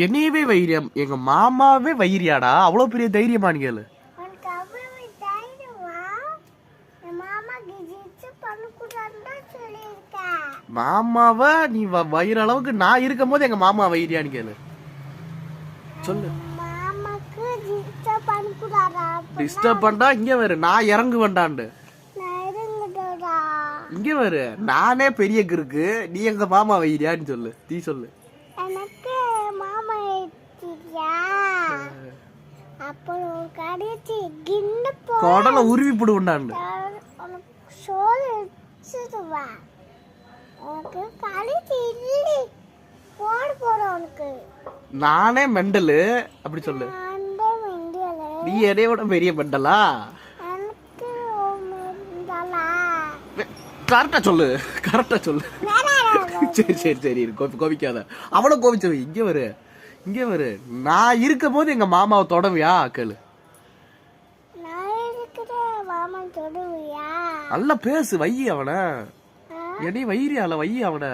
என்னையவே வைரியம், எங்க மாமாவே வைரியாடா? அவ்வளவு பெரிய தைரியமா நீ கேளு. மாமாவ நீ வயிற அளவுக்கு நான் இருக்கும் போது எங்க மாமா வைரியான்னு கேளு. சொல்லு. டிஸ்டர்ப் பண்ணா இங்க வரு, நான் இறங்கு வேண்டாண்டு. இங்க வரு, நானே பெரிய கிறுக்கு, நீ எங்க மாமா வைரியான்னு சொல்லு. நீ சொல்லு. கொடல உருவி போடு உண்டாண்டு. நானே மெண்டலு அப்படி சொல்லு. நீ என்னையோட பெரிய மெண்டலா? கரெக்டா சொல்லு, கரெக்டா சொல்லு. சரி சரி சரி, கோபிக்காத. அவள கோபிச்சவ. இங்க வரு, இங்க வரு. நான் இருக்கும் போது எங்க மாமாவை தொடவியா கேளு. நல்லா பேசு, வை அவன. என்னை வைரியால வை அவன.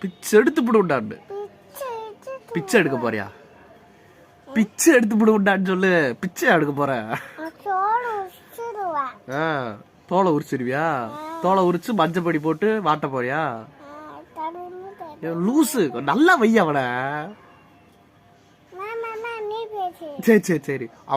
பிச்சை எடுத்து விடுண்டாண்டு. பிச்சை எடுக்க போறியா? பிச்சை எடுத்து விடுண்டான்னு சொல்லு. பிச்சை எடுக்க போற? தோலை உரிச்சிருவியா? தோலை உரிச்சு மஞ்சப்பொடி போட்டு வாட்ட போறியா? லூசு, நல்லா வை அவன. சரி சரி சரி. அவன்